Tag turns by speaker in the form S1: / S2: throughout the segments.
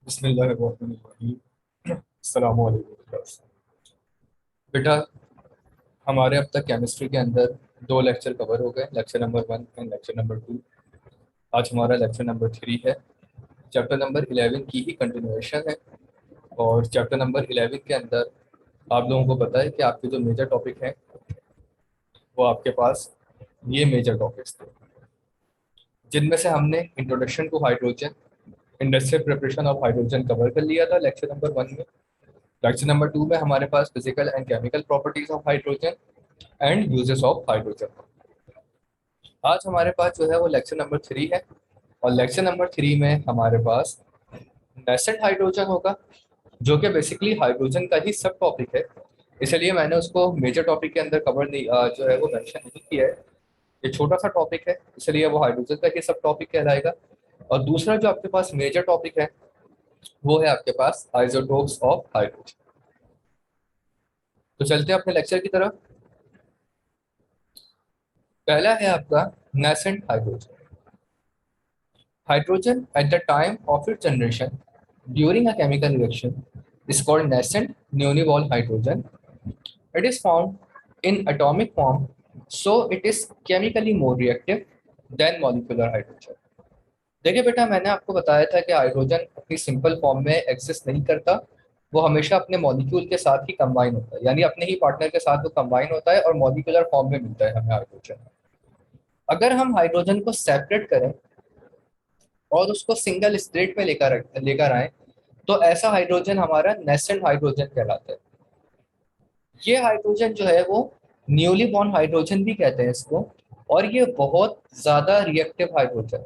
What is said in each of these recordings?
S1: बिस्मिल्लाहिर्रहमानिर्रहीम। अस्सलामु अलैकुम। बेटा, हमारे अब तक केमिस्ट्री के अंदर दो लेक्चर कवर हो गए, lecture number 1 and lecture number 2। आज हमारा लेक्चर नंबर 3 है। चैप्टर नंबर 11 की ही कंटिन्यूएशन है। और चैप्टर नंबर 11 के अंदर आप लोगों को पता है कि आपके जो मेजर टॉपिक हैं वो आपके पास ये मेजर टॉपिक्स थे, जिनमें से हमने introduction to hydrogen, industrial preparation of hydrogen cover कर लिया था लेक्चर नंबर 1 में। लेक्चर नंबर 2 में हमारे पास physical and chemical properties of hydrogen and uses of hydrogen. आज हमारे पास जो है वो लेक्चर नंबर 3 है। और लेक्चर नंबर 3 में हमारे पास नेसेंट हाइड्रोजन होगा, जो कि बेसिकली हाइड्रोजन का ही सब टॉपिक है। इसलिए मैंने उसको मेजर टॉपिक के अंदर कवर नहीं जो है वो मेंशन नहीं किया है। ये छोटा सा टॉपिक है, इसलिए वो हाइड्रोजन का ही सब टॉपिक कहलाएगा। और दूसरा जो आपके पास मेजर टॉपिक है वो है आपके पास आइसोटोप्स ऑफ हाइड्रोजन। तो चलते हैं अपने लेक्चर की तरफ। पहला है आपका nascent hydrogen. Hydrogen at the time of its generation during a chemical reaction is called nascent non-evolved hydrogen. It is found in atomic form, so it is chemically more reactive than molecular hydrogen. देखिए बेटा, मैंने आपको बताया था कि hydrogen अपनी simple form में exist नहीं करता। वो हमेशा अपने मॉलिक्यूल के साथ ही कंबाइन होता है, यानी अपने ही पार्टनर के साथ वो कंबाइन होता है और मॉलिक्यूलर फॉर्म में मिलता है हमें हाइड्रोजन। अगर हम हाइड्रोजन को सेपरेट करें और उसको सिंगल स्टेट में लेकर लेकर आए तो ऐसा हाइड्रोजन हमारा नेसेंट हाइड्रोजन कहलाता है। ये हाइड्रोजन जो है वो न्यूली बॉर्न हाइड्रोजन भी कहते हैं इसको। और ये बहुत ज्यादा रिएक्टिव हाइड्रोजन,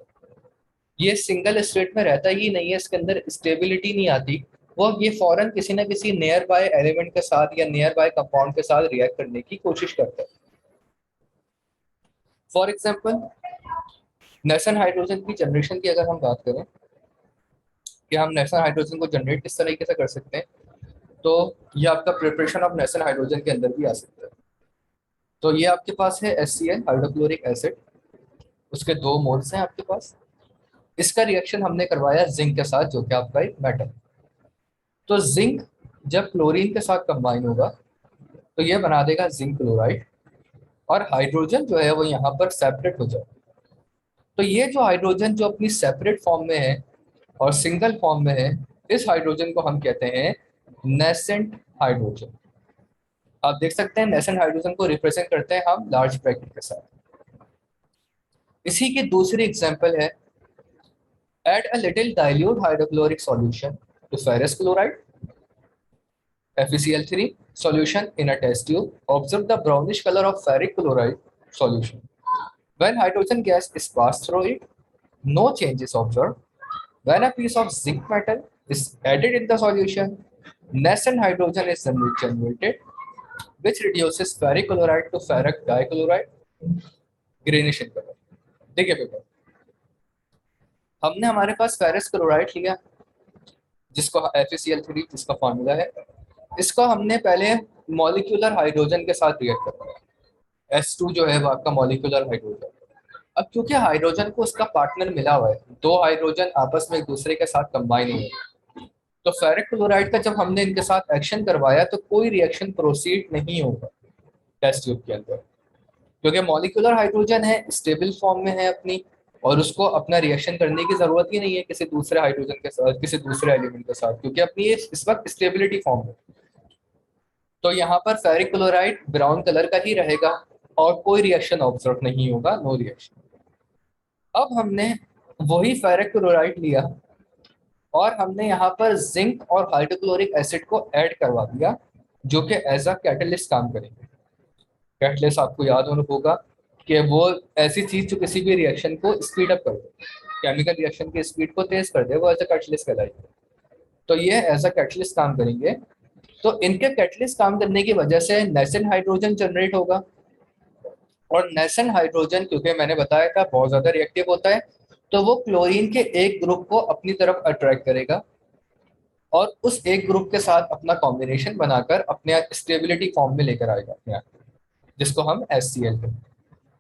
S1: ये सिंगल स्टेट में रहता ही नहीं है, इसके अंदर स्टेबिलिटी नहीं आती। वो ये फौरन किसी ना किसी नियर बाय एलिमेंट के साथ या नियर बाय कंपाउंड के साथ रिएक्ट करने की कोशिश करता है। फॉर एग्जाम्पल, नेसेंट हाइड्रोजन की जनरेशन की अगर हम बात करें कि हम नेसेंट हाइड्रोजन को जनरेट किस तरीके से कर सकते हैं, तो ये आपका प्रिपरेशन ऑफ नेसेंट हाइड्रोजन के अंदर भी आ सकता है। तो ये आपके पास है HCl हाइड्रोक्लोरिक एसिड, उसके दो मोल्स हैं आपके पास। इसका रिएक्शन हमने करवाया जिंक के साथ, जो कि आपका एक मेटल। तो जिंक जब क्लोरीन के साथ कंबाइन होगा तो ये बना देगा जिंक क्लोराइड, और हाइड्रोजन जो है वो यहाँ पर सेपरेट हो जाए। तो ये जो हाइड्रोजन जो अपनी सेपरेट फॉर्म में है और सिंगल फॉर्म में है, इस हाइड्रोजन को हम कहते हैं नेसेंट हाइड्रोजन। आप देख सकते हैं नेसेंट हाइड्रोजन को रिप्रेजेंट करते हैं हम लार्ज ब्रैकेट के साथ। इसी की दूसरी एग्जांपल है, add a little dilute hydrochloric solution to ferrous chloride FeCl3 solution in a test tube. Observe the brownish color of ferric chloride solution. When hydrogen gas is passed through it, no change is observed. When a piece of zinc metal is added in the solution, nascent hydrogen is generated, which reduces ferric chloride to ferric dichloride, greenish in color. देखिए बेटा, हमने हमारे पास ferrous chloride लिया, जिसको FeCl3 जिसका formula है, इसको हमने पहले मॉलिक्यूलर हाइड्रोजन के साथ रिएक्ट करवाया। H2 जो है वो आपका मॉलिक्यूलर हाइड्रोजन। अब क्योंकि हाइड्रोजन को उसका पार्टनर मिला हुआ है, दो हाइड्रोजन आपस में एक दूसरे के साथ कंबाइन हुए, तो फेरिक क्लोराइड का जब हमने इनके साथ एक्शन करवाया तो कोई रिएक्शन प्रोसीड नहीं होगा टेस्ट ट्यूब के अंदर, क्योंकि मॉलिक्यूलर हाइड्रोजन है, स्टेबल फॉर्म में है अपनी, और उसको अपना रिएक्शन करने की जरूरत ही नहीं है किसी दूसरे हाइड्रोजन के साथ, किसी दूसरे एलिमेंट के साथ, क्योंकि अपनी इस वक्त स्टेबिलिटी फॉर्म है। तो यहाँ पर फेरिक क्लोराइड ब्राउन कलर का ही रहेगा और कोई रिएक्शन ऑब्जर्व नहीं होगा, नो रिएक्शन। अब हमने वही फेरिक क्लोराइड लिया और हमने यहाँ पर जिंक और हाइड्रोक्लोरिक एसिड को ऐड करवा दिया, जो कि एज अ कैटलिस्ट काम करेंगे। कैटलिस्ट आपको याद होगा कि वो ऐसी चीज जो किसी भी रिएक्शन को स्पीड अप कर दे, केमिकल रिएक्शन की स्पीड को तेज कर दे, वो एज अ कैटलिस्ट कहलाएगी। तो ये एज अ कैटलिस्ट काम करेंगे। तो इनके कैटलिस्ट काम करने की वजह से नेसेंट हाइड्रोजन जनरेट होगा। और नेसेंट हाइड्रोजन, क्योंकि मैंने बताया था बहुत ज्यादा रिएक्टिव होता है, तो वो क्लोरीन के एक ग्रुप को अपनी तरफ अट्रैक्ट करेगा और उस एक ग्रुप के साथ अपना कॉम्बिनेशन बनाकर अपने स्टेबिलिटी फॉर्म में लेकर आएगा अपने आप, जिसको हम HCl कहते हैं।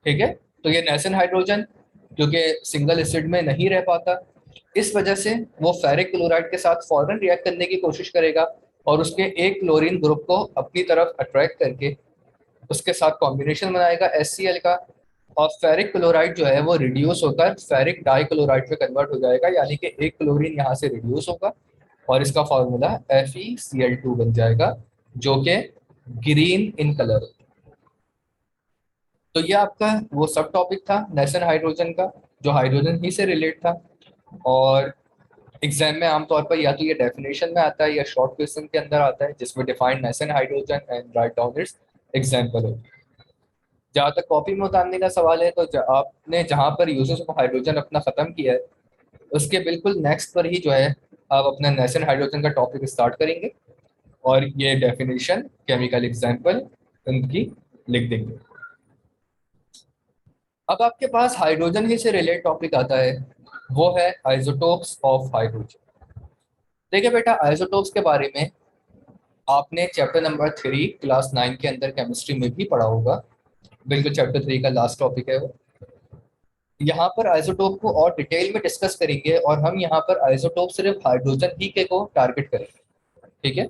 S1: ठीक है, तो ये नेसेंट हाइड्रोजन क्योंकि सिंगल एसिड में नहीं रह पाता, इस वजह से वो फेरिक क्लोराइड के साथ फौरन रिएक्ट करने की कोशिश करेगा और उसके एक क्लोरीन ग्रुप को अपनी तरफ अट्रैक्ट करके उसके साथ कॉम्बिनेशन बनाएगा HCl का, और फेरिक क्लोराइड जो है वो रिड्यूस होकर फेरिक डाइक्लोराइड में कन्वर्ट हो जाएगा, यानी कि एक क्लोरीन यहाँ से रिड्यूस होगा और इसका फॉर्मूला FeCl2 बन जाएगा, जो कि ग्रीन इन कलर। तो ये आपका वो सब टॉपिक था नेशन हाइड्रोजन का, जो हाइड्रोजन ही से रिलेट था। और एग्जाम में आमतौर पर या तो ये डेफिनेशन में आता है या शॉर्ट क्वेश्चन के अंदर आता है, जिसमें defined nation hydrogen and write down it's example हो। जहाँ तक कॉपी में उतारने का सवाल है, तो आपने जहाँ पर यूजेस ऑफ हाइड्रोजन अपना खत्म किया है, उसके बिल्कुल नेक्स्ट पर ही जो है आप अपना नेशन हाइड्रोजन का टॉपिक स्टार्ट करेंगे और ये डेफिनेशन केमिकल एग्जाम्पल उनकी लिख देंगे। अब आपके पास हाइड्रोजन ही से रिलेटेड टॉपिक आता है, वो है आइसोटोप्स ऑफ हाइड्रोजन। देखिए बेटा, आइसोटोप्स के बारे में आपने चैप्टर नंबर 3 क्लास 9 के अंदर केमिस्ट्री में भी पढ़ा होगा, बिल्कुल चैप्टर 3 का लास्ट टॉपिक है वो। यहाँ पर आइसोटोप को और डिटेल में डिस्कस करेंगे और हम यहाँ पर आइसोटोप सिर्फ हाइड्रोजन ही के को टारगेट करेंगे, ठीक है।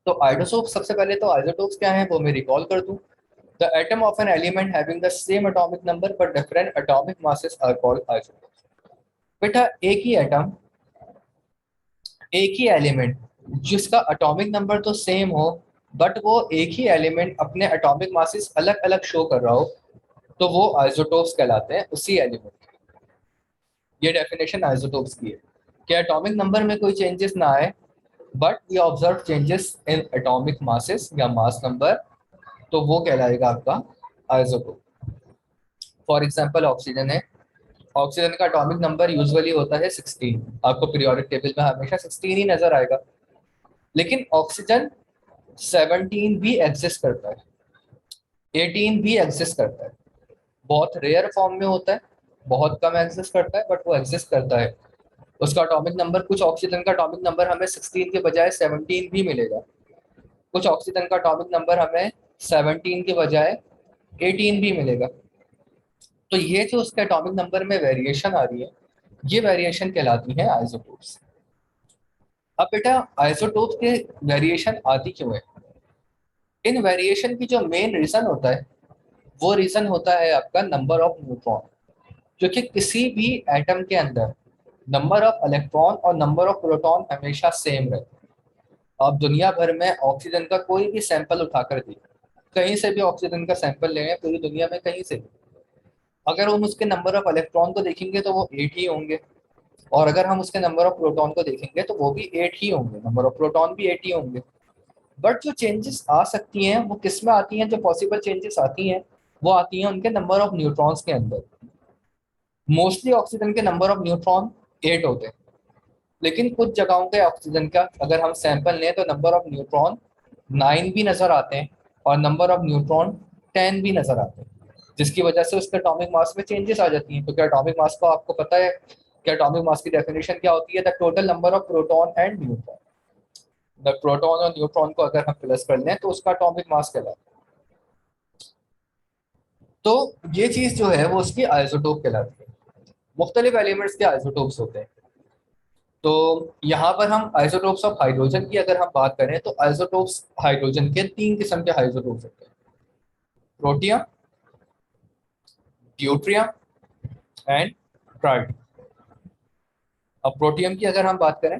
S1: तो आइसोटोप, सबसे पहले तो आइसोटोप्स क्या है वो मैं रिकॉल कर दूं। The atom of an element having the same atomic number but different atomic masses are called isotopes. बेटा, एक ही एटम, एक ही एलिमेंट जिसका एटॉमिक नंबर तो सेम हो, बट वो एक ही एलिमेंट अपने एटॉमिक मासेस अलग अलग शो कर रहा हो, तो वो आइसोटोप्स कहलाते हैं उसी एलिमेंट। ये डेफिनेशन आइसोटोप्स की है कि एटॉमिक नंबर में कोई चेंजेस ना आए, but we observe changes in atomic masses या मास नंबर, तो वो कहलाएगा आपका आइसोटोप। फॉर एग्जांपल ऑक्सीजन है, ऑक्सीजन का एटॉमिक नंबर यूजुअली होता है 16, आपको पीरियोडिक टेबल में हमेशा 16 ही नजर आएगा, लेकिन ऑक्सीजन 17 भी एग्जिस्ट करता है, 18 भी एग्जिस्ट करता है, बहुत रेयर फॉर्म में होता है, बहुत कम एग्जिस्ट करता है, बट वो एग्जिस्ट करता है। उसका एटॉमिक नंबर, कुछ ऑक्सीजन का एटॉमिक नंबर हमें 16 के बजाय 17 भी मिलेगा, कुछ ऑक्सीजन का एटॉमिक नंबर हमें 17 के बजाय 18 भी मिलेगा। तो ये जो उसके एटॉमिक नंबर में वेरिएशन आ रही है, ये वेरिएशन कहलाती है आइसोटोप्स। अब बेटा, आइसोटोप्स के वेरिएशन आती क्यों है? इन वेरिएशन की जो मेन रीजन होता है, वो रीजन होता है आपका नंबर ऑफ न्यूट्रॉन, क्योंकि किसी भी एटम के अंदर नंबर ऑफ इलेक्ट्रॉन और नंबर ऑफ प्रोटॉन हमेशा सेम रहते हैं। आप दुनिया भर में ऑक्सीजन का कोई भी सैंपल उठाकर देखिए, कहीं से भी ऑक्सीजन का सैंपल लेंगे पूरी दुनिया में कहीं से भी, अगर हम उसके नंबर ऑफ इलेक्ट्रॉन को देखेंगे तो वो 8 ही होंगे, और अगर हम उसके नंबर ऑफ प्रोटॉन को देखेंगे तो वो भी 8 ही होंगे, नंबर ऑफ प्रोटॉन भी 8 ही होंगे। बट जो चेंजेस आ सकती हैं वो किस में आती हैं? जो पॉसिबल चेंजेस आती हैं वो आती हैं उनके नंबर ऑफ न्यूट्रॉन्स के अंदर। मोस्टली ऑक्सीजन के नंबर ऑफ न्यूट्रॉन 8 होते हैं, लेकिन कुछ जगहों पे ऑक्सीजन का अगर हम सैंपल लें तो नंबर ऑफ न्यूट्रॉन 9 भी नजर आते हैं और नंबर ऑफ न्यूट्रॉन 10 भी नजर आते हैं, जिसकी वजह से उसके एटॉमिक मास में चेंजेस आ जाती हैं। क्योंकि एटॉमिक मास को आपको पता है कि एटॉमिक मास की डेफिनेशन क्या होती है? The total number of proton and neutron. The proton और न्यूट्रॉन को अगर हम प्लस कर लें तो उसका एटॉमिक मास कहलाता है। तो ये चीज जो है वो उसकी आइसोटोप कहलाती है। मुख्तलिफ एलिमेंट्स के आइसोटोप्स होते हैं। तो यहाँ पर हम आइसोटोप्स ऑफ हाइड्रोजन की अगर हम बात करें तो आइसोटोप्स हाइड्रोजन के 3 किस्म के आइसोटोप्स होते हैं, प्रोटियम, ड्यूट्रियम एंड ट्राइटियम। अब प्रोटियम की अगर हम बात करें,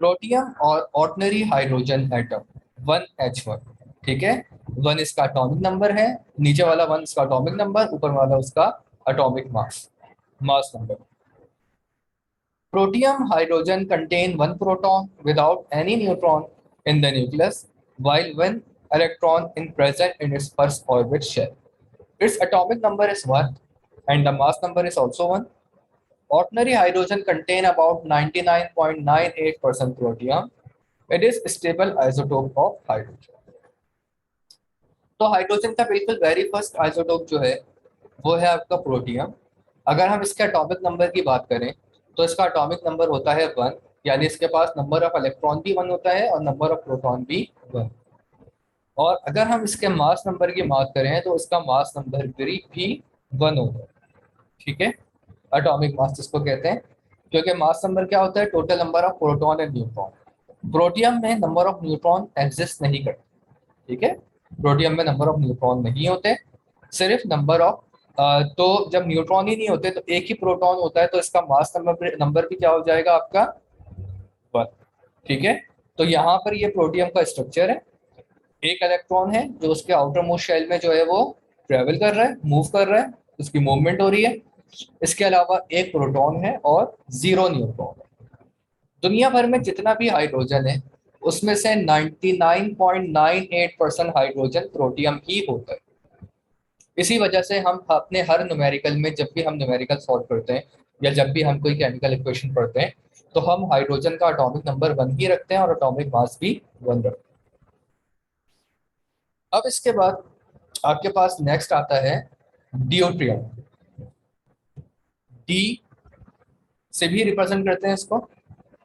S1: प्रोटियम और ऑर्डिनरी हाइड्रोजन एटम 1H1, ठीक है। 1 इसका एटॉमिक नंबर है, नीचे वाला 1 इसका एटॉमिक नंबर, ऊपर वाला उसका atomic mass, mass number. Protium hydrogen contain one proton without any neutron in the nucleus, while one electron is present in its first orbit shell. Its atomic number is 1 and the mass number is also 1. Ordinary hydrogen contain about 99.98% protium. It is stable isotope of hydrogen. तो hydrogen का बिल्कुल very first isotope जो है वो है आपका protium. अगर हम इसके एटॉमिक नंबर की बात करें तो इसका एटॉमिक नंबर होता है 1, यानी इसके पास नंबर ऑफ इलेक्ट्रॉन भी 1 होता है और नंबर ऑफ प्रोटॉन भी 1। और अगर हम इसके मास नंबर की बात करें तो इसका मास नंबर भी 1 होता है, ठीक है। एटॉमिक मास जिसको कहते हैं, क्योंकि मास नंबर क्या होता है, total number of proton and neutron. Protium में नंबर ऑफ न्यूट्रॉन एग्जिस्ट नहीं करते, ठीक है, प्रोटियम में नंबर ऑफ न्यूट्रॉन नहीं होते, सिर्फ नंबर ऑफ तो जब न्यूट्रॉन ही नहीं होते तो एक ही प्रोटॉन होता है, तो इसका मास नंबर भी क्या हो जाएगा आपका, 1, ठीक है। तो यहाँ पर ये प्रोटियम का स्ट्रक्चर है, एक इलेक्ट्रॉन है जो उसके आउटर मोस्ट शेल में जो है वो ट्रेवल कर रहा है, मूव कर रहा है, उसकी मूवमेंट हो रही है। इसके अलावा एक प्रोटॉन है और 0 न्यूट्रॉन है। दुनिया भर में जितना भी हाइड्रोजन है उसमें से 99.98% हाइड्रोजन प्रोटियम ही होता है। इसी वजह से हम अपने हर न्यूमेरिकल में, जब भी हम न्यूमेरिकल सॉल्व करते हैं या जब भी हम कोई केमिकल इक्वेशन पढ़ते हैं, तो हम हाइड्रोजन का एटॉमिक नंबर 1 ही रखते हैं और एटॉमिक मास भी 1 रखते हैं। अब इसके बाद आपके पास नेक्स्ट आता है ड्यूट्रियम। डी से भी रिप्रेजेंट करते हैं इसको,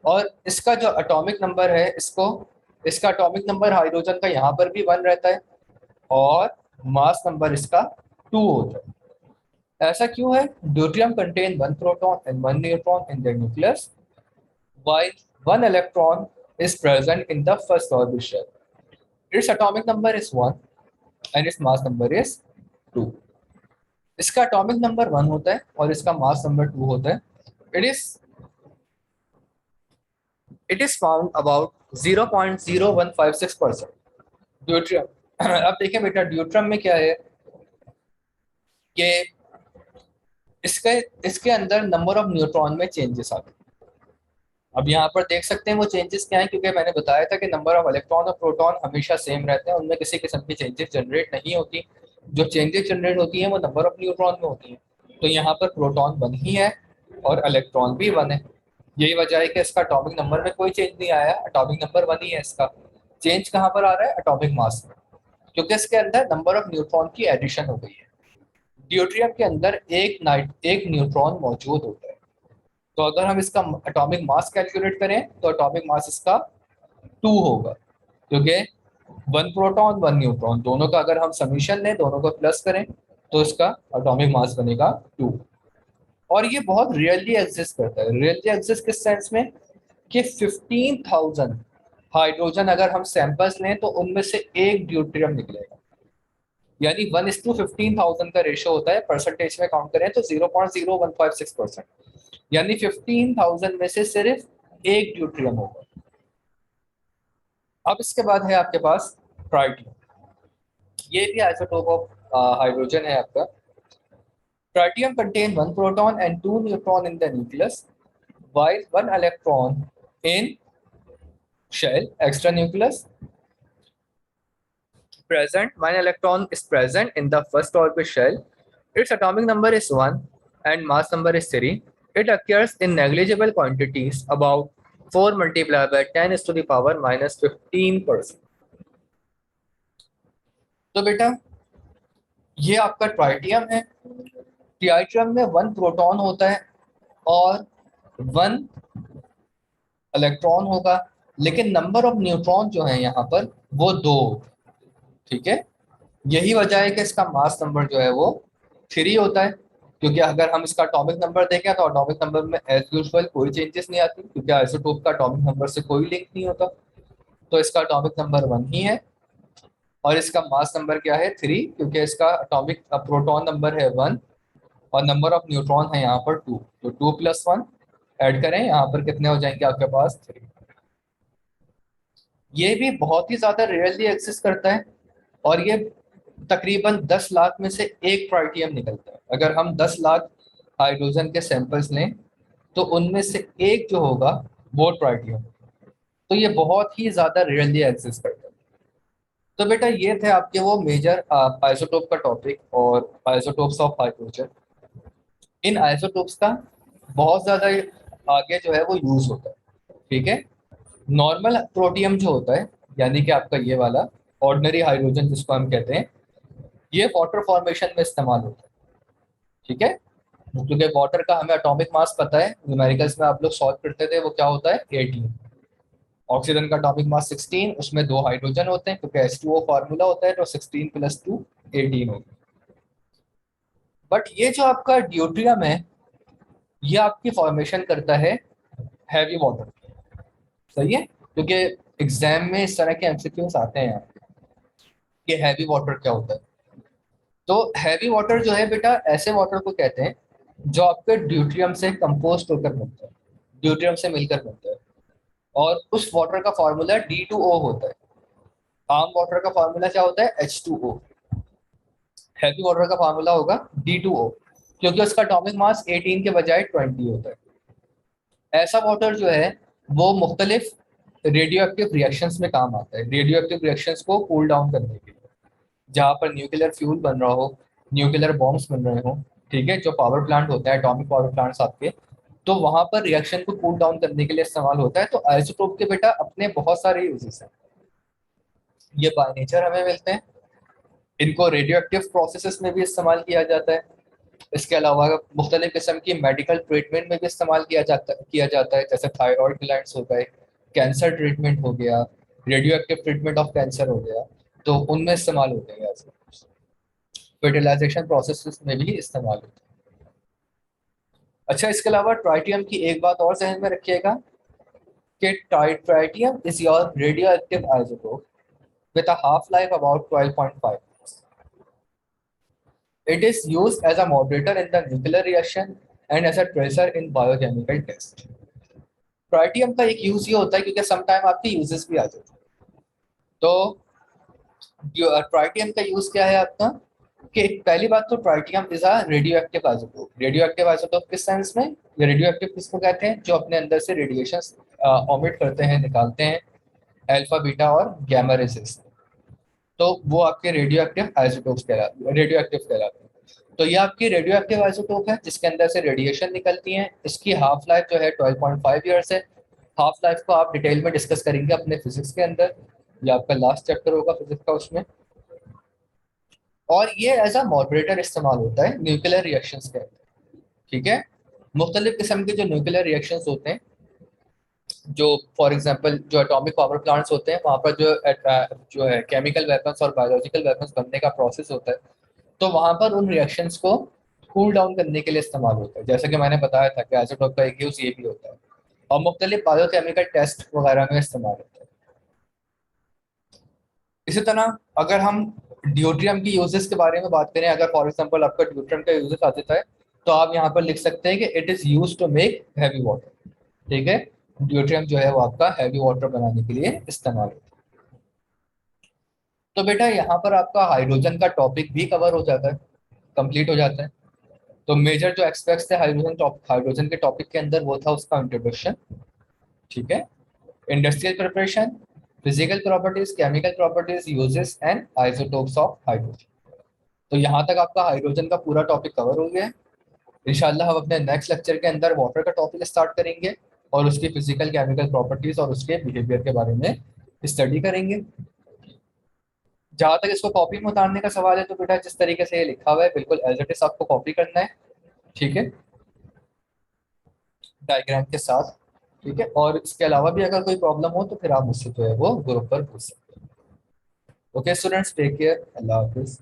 S1: और इसका जो एटॉमिक नंबर है, इसका एटॉमिक नंबर हाइड्रोजन का यहाँ पर भी 1 रहता है और मास नंबर इसका 2 होता है। ऐसा क्यों है? Deuterium contain 1 proton and 1 neutron in the nucleus while 1 electron is present in the first orbital shell. Its atomic number is 1 and its mass number is 2. इसका एटॉमिक नंबर 1 होता है और इसका मास नंबर 2 होता है। It is found about 0.0156% deuterium. अब देखिए बेटा, ड्यूट्रियम में क्या है कि इसके इसके अंदर नंबर ऑफ न्यूट्रॉन में चेंजेस आते हैं। अब यहाँ पर देख सकते हैं वो चेंजेस क्या है, क्योंकि मैंने बताया था कि नंबर ऑफ इलेक्ट्रॉन और प्रोटॉन हमेशा सेम रहते हैं, उनमें किसी किस्म की चेंजेस जनरेट नहीं होती। जो चेंजेस जनरेट होती हैं वो नंबर ऑफ न्यूट्रॉन में होती हैं। तो यहाँ पर प्रोटॉन 1 ही है और इलेक्ट्रॉन भी 1 है। यही वजह है कि इसका एटॉमिक नंबर में कोई चेंज नहीं आया, एटॉमिक नंबर 1 ही है। इसका चेंज कहाँ पर आ रहा है? एटॉमिक मास में, क्योंकि इसके अंदर नंबर ऑफ न्यूट्रॉन की एडिशन हो गई है। ड्यूट्रियम के अंदर एक न्यूट्रॉन मौजूद होता है। तो अगर हम इसका एटॉमिक मास कैलकुलेट करें तो एटॉमिक मास इसका 2 होगा, क्योंकि 1 प्रोटॉन 1 न्यूट्रॉन दोनों का अगर हम समीशन लें, दोनों को प्लस करें, तो इसका एटॉमिक मास बनेगा 2। और ये बहुत रियरली एग्जिस्ट करता है। रियरली एग्जिस्ट किस सेंस में कि 15,000 हाइड्रोजन अगर हम सैंपल्स लें तो उनमें से एक ड्यूट्रियम निकलेगा, यानी 1:15,000 का रेशो होता है। परसेंटेज में काउंट करें तो 0.0156%, यानी 15,000 में से सिर्फ एक ड्यूट्रियम होगा। अब इसके बाद है आपके पास ट्राइटियम। ये भी आइसोटोप ऑफ हाइड्रोजन है आपका। Tritium contain 1 proton and 2 neutron in the nucleus while 1 electron in shell extra nucleus present. 1 electron is present in the first orbital shell. Its atomic number is 1 and mass number is 3. It occurs in negligible quantities, about 4 multiplied by 10 is to the power minus 15%. तो बेटा ये आपका tritium है। Tritium में 1 proton होता है और 1 electron होगा, लेकिन नंबर ऑफ न्यूट्रॉन जो है यहाँ पर वो 2, ठीक है। यही वजह है कि इसका मास नंबर जो है वो 3 होता है, क्योंकि अगर हम इसका एटॉमिक नंबर देखें तो एटॉमिक नंबर में एज यूजुअल कोई चेंजेस नहीं आती, क्योंकि आइसोटोप का एटॉमिक नंबर से कोई लिंक नहीं होता। तो इसका एटॉमिक नंबर 1 ही है और इसका मास नंबर क्या है? 3, क्योंकि इसका एटॉमिक प्रोटॉन नंबर है 1 और नंबर ऑफ न्यूट्रॉन है यहाँ पर 2। तो 2 + 1 ऐड करें, यहाँ पर कितने हो जाएंगे आपके पास? 3। ये भी बहुत ही ज्यादा रेयरली एक्सिस्ट करता है और ये तकरीबन 10 लाख में से एक ट्राइटियम निकलता है। अगर हम 10 लाख हाइड्रोजन के सैंपल्स लें तो उनमें से एक जो होगा वो ट्राइटियम। तो ये बहुत ही ज्यादा रेयरली एक्सिस्ट करता है। तो बेटा ये थे आपके वो मेजर आइसोटोप का टॉपिक और isotopes of hydrogen. In isotopes का बहुत ज्यादा आगे जो है वो यूज होता है, ठीक है। नॉर्मल प्रोटियम जो होता है, यानी कि आपका ये वाला ऑर्डिनरी हाइड्रोजन जिसको हम कहते हैं, ये वाटर फॉर्मेशन में इस्तेमाल होता है, ठीक है। क्योंकि वाटर का हमें एटॉमिक मास पता है, न्यूमेरिकल्स में आप लोग सॉल्व करते थे, वो क्या होता है? 18। ऑक्सीजन का एटॉमिक मास 16, उसमें 2 हाइड्रोजन होते हैं, क्योंकि H2O फार्मूला होता है, तो 16 + 2 18 होगा। बट ये जो आपका ड्यूट्रियम है, ये आपकी फॉर्मेशन करता है हैवी वाटर। सही है, क्योंकि एग्जाम में इस तरह के एमसीक्यूज आते हैं कि हैवी वाटर क्या होता है। तो हैवी वाटर जो है बेटा, ऐसे वाटर को कहते हैं जो आपके ड्यूट्रियम से कंपोस्ट होकर बनता है, ड्यूट्रियम से मिलकर बनता है। और उस वाटर का फार्मूला D2O होता है। आम वाटर का फार्मूला क्या होता है? H2O। हैवी वाटर का फार्मूला होगा D2O, क्योंकि उसका एटॉमिक मास 18 के बजाय 20 होता है। ऐसा वाटर जो है वो मुख्तलिफ रेडियो एक्टिव रिएक्शंस में काम आता है, रेडियो एक्टिव रिएक्शंस को कूल डाउन करने के लिए। जहाँ पर न्यूक्लियर फ्यूल बन रहा हो, न्यूक्लियर बॉम्ब्स बन रहे हो, ठीक है, जो पावर प्लांट होता है, एटॉमिक पावर प्लांट्स आपके, तो वहां पर रिएक्शन को कूल डाउन करने के लिए इस्तेमाल होता है। तो आइसोटोप के बेटा अपने बहुत सारे यूजेस हैं। ये बाय नेचर हमें मिलते हैं, इनको रेडियो एक्टिव प्रोसेसेस में भी इस्तेमाल किया जाता है। इसके अलावा मुख्तलिफ किस्म की मेडिकल ट्रीटमेंट में भी इस्तेमाल किया जाता है, जैसे थायराइड ग्लैंड्स हो गए, कैंसर ट्रीटमेंट हो गया, radio active treatment of cancer हो गया, तो उनमें इस्तेमाल होते हैं। फर्टिलाइजेशन प्रोसेस में भी इस्तेमाल होते हैं। अच्छा, इसके अलावा ट्राइटियम की एक बात और जहन में रखिएगा कि tritium is your radio active isotope with a half-life about 12.5. It is used as a moderator in the nuclear reaction and as a tracer in biochemical test. Tritium का एक यूज ये होता है क्योंकि सम टाइम आपके uses भी आ जाते हैं। तो ट्राइटियम का यूज क्या है आपका? कि पहली बात तो tritium is a radio active isotope. Radio active isotope किस सेंस में? ये रेडियो एक्टिव किसको कहते हैं? जो अपने अंदर से रेडिएशन ऑमिट करते हैं, निकालते हैं, अल्फा बीटा और गामा रेजेस। तो वो आपके रेडियो एक्टिव आइसोटोप्स कहलाते, रेडियो एक्टिव कहलाते हैं। तो ये आपकी रेडियो एक्टिव आइसोटोप है जिसके अंदर से रेडिएशन निकलती है। इसकी हाफ लाइफ जो है 12.5 ईयर्स है। हाफ लाइफ को आप डिटेल में डिस्कस करेंगे अपने फिजिक्स के अंदर, ये आपका लास्ट चैप्टर होगा फिजिक्स का उसमें। और ये एज अ मॉडरेटर इस्तेमाल होता है न्यूक्लियर रिएक्शंस के अंदर। ठीक है, मुख्तलिफ किस्म के जो न्यूक्लियर रिएक्शंस होते हैं, जो फॉर एग्जांपल जो एटॉमिक पावर प्लांट्स होते हैं, वहाँ पर जो है केमिकल वेपन्स और बायोलॉजिकल वेपन्स बनने का प्रोसेस होता है, तो वहां पर उन रिएक्शंस को कूल डाउन करने के लिए इस्तेमाल होता है। जैसे कि मैंने बताया था कि आइसोटोप का एक यूज ये भी होता है, और मुख्तलिफ बायोकेमिकल टेस्ट वगैरह में इस्तेमाल होता है। इसी तरह अगर हम ड्यूट्रियम की यूजेस के बारे में बात करें, अगर फॉर एग्जांपल आपका ड्यूट्रियम का यूजेस आ जाता है, तो आप यहाँ पर लिख सकते हैं कि it is use to make heavy water. ठीक है, ड्यूट्रियम जो है वो आपका हैवी वाटर बनाने के लिए इस्तेमाल होता है। तो बेटा यहाँ पर आपका हाइड्रोजन का टॉपिक भी कवर हो जाता है, कंप्लीट हो जाता है। तो मेजर जो एक्सपेक्ट्स थे हाइड्रोजन के टॉपिक के अंदर, वो था उसका इंट्रोडक्शन। ठीक है, industrial preparation, physical properties, chemical properties, uses and isotopes of hydrogen. तो यहाँ तक आपका हाइड्रोजन का पूरा टॉपिक कवर हो गया है। इंशाल्लाह हम अपने नेक्स्ट लेक्चर के अंदर वाटर का टॉपिक स्टार्ट करेंगे और उसकी फिजिकल केमिकल प्रॉपर्टीज और उसके बिहेवियर के बारे में स्टडी करेंगे। जहां तक इसको कॉपी में उतारने का सवाल है, तो बेटा जिस तरीके से ये लिखा हुआ है बिल्कुल एज इट इज आपको कॉपी करना है। ठीक है, डायग्राम के साथ। ठीक है, और इसके अलावा भी अगर कोई प्रॉब्लम हो तो फिर आप मुझसे जो है वो ग्रुप पर पूछ सकते हैं। ओके स्टूडेंट्स, टेक केयर, अल्लाह हाफिज।